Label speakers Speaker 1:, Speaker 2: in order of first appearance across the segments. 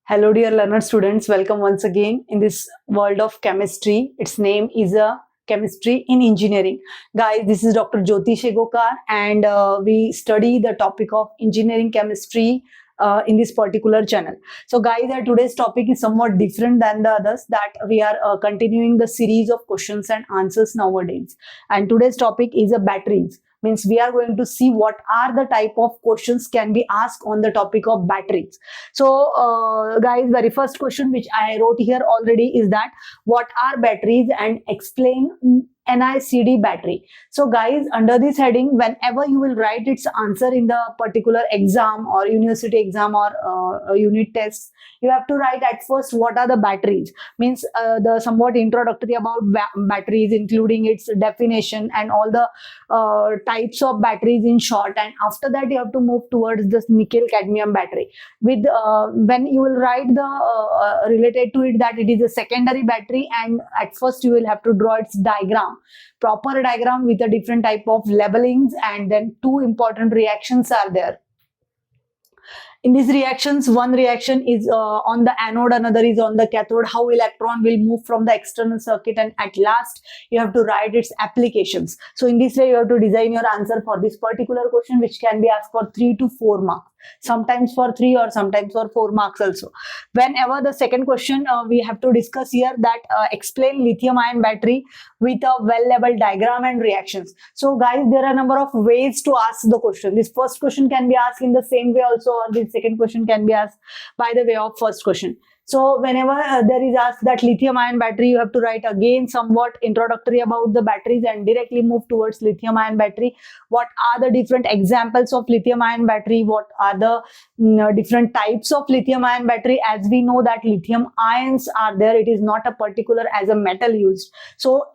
Speaker 1: Hello, dear learner students. Welcome once again in this world of chemistry. Its name is chemistry in engineering. Guys, this is Dr. Jyoti Shegokar, and we study the topic of engineering chemistry in this particular channel. So, guys, today's topic is somewhat different than the others. That we are continuing the series of questions and answers nowadays. And today's topic is batteries. Means we are going to see what are the type of questions can be asked on the topic of batteries. So guys, very first question which I wrote here already is that what are batteries and explain NICD battery. So guys, under this heading, whenever you will write its answer in the particular exam or university exam or unit tests, you have to write at first what are the batteries. Means the somewhat introductory about batteries, including its definition and all the types of batteries in short. And after that, you have to move towards this nickel cadmium battery. With when you will write the related to it that it is a secondary battery, and at first you will have to draw its diagram. Proper diagram with a different type of labelings, and then two important reactions are there. In these reactions, one reaction is on the anode, another is on the cathode, how electron will move from the external circuit, and at last you have to write its applications. So in this way you have to design your answer for this particular question, which can be asked for 3 to 4 marks, sometimes for 3 or sometimes for 4 marks also. Whenever the second question we have to discuss here that explain lithium ion battery with a well labeled diagram and reactions. So guys, there are a number of ways to ask the question. This first question can be asked in the same way also, or this second question can be asked by the way of first question. So whenever there is asked that lithium ion battery, you have to write again somewhat introductory about the batteries and directly move towards lithium ion battery. What are the different examples of lithium ion battery? What are the different types of lithium ion battery? As we know that lithium ions are there, it is not a particular as a metal used. So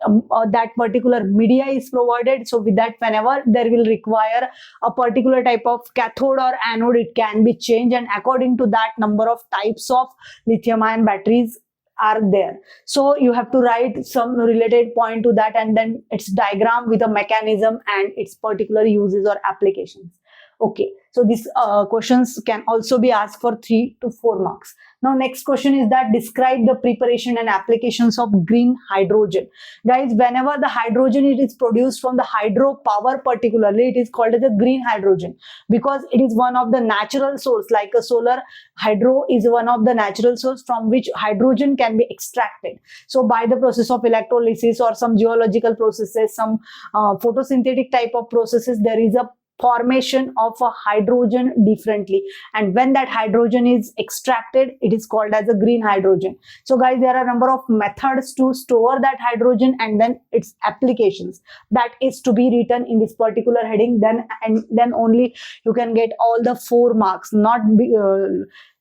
Speaker 1: that particular media is provided. So with that, whenever there will require a particular type of cathode or anode, it can be changed, and according to that, number of types of lithium ion batteries are there. So you have to write some related point to that, and then its diagram with a mechanism and its particular uses or applications. Okay, so these questions can also be asked for 3 to 4 marks. Now next question is that describe the preparation and applications of green hydrogen. Guys, whenever the hydrogen it is produced from the hydropower, particularly it is called as a green hydrogen, because it is one of the natural source, like a solar. Hydro is one of the natural source from which hydrogen can be extracted. So by the process of electrolysis or some geological processes, some photosynthetic type of processes, there is a formation of a hydrogen differently, and when that hydrogen is extracted, it is called as a green hydrogen. So guys, there are a number of methods to store that hydrogen, and then its applications that is to be written in this particular heading. Then only you can get all the 4 marks, not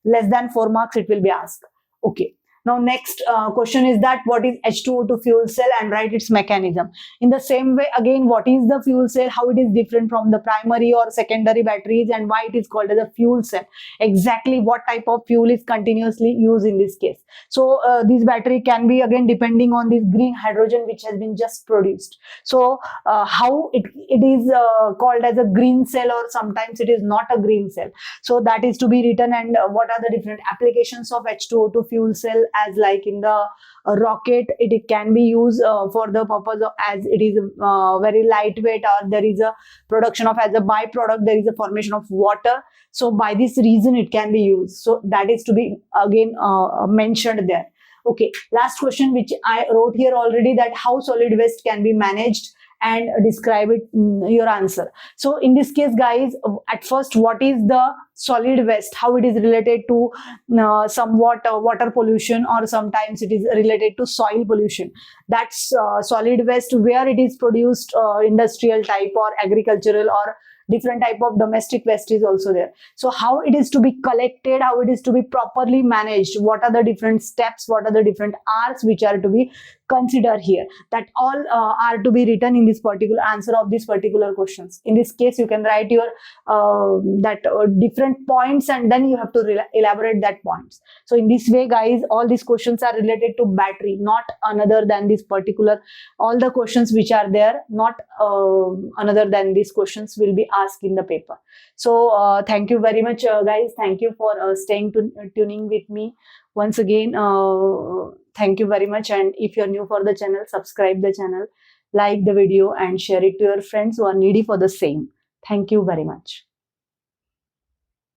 Speaker 1: less than 4 marks it will be asked. Okay. Now next question is that what is H2O2 fuel cell, and write its mechanism. In the same way again, what is the fuel cell, how it is different from the primary or secondary batteries, and why it is called as a fuel cell. Exactly what type of fuel is continuously used in this case. So this battery can be again depending on this green hydrogen which has been just produced. So how it is called as a green cell, or sometimes it is not a green cell. So that is to be written, and what are the different applications of H2O2 fuel cell, as like in the rocket it can be used for the purpose of, as it is very lightweight, or there is a production of, as a byproduct there is a formation of water. So by this reason it can be used. So that is to be again mentioned there. Okay, last question which I wrote here already, that how solid waste can be managed, and describe it your answer. So in this case guys, at first, what is the solid waste, how it is related to somewhat water pollution, or sometimes it is related to soil pollution. That's solid waste where it is produced, industrial type or agricultural or different type of domestic waste is also there. So how it is to be collected, how it is to be properly managed, what are the different steps, what are the different R's which are to be consider here that all are to be written in this particular answer of this particular questions. In this case, you can write your different points, and then you have to elaborate that points. So in this way, guys, all these questions are related to battery, not another than this particular. All the questions which are there, not another than these questions will be asked in the paper. So thank you very much, guys. Thank you for tuning with me once again. Thank you very much. And if you're new for the channel, subscribe the channel, like the video, and share it to your friends who are needy for the same. Thank you very much.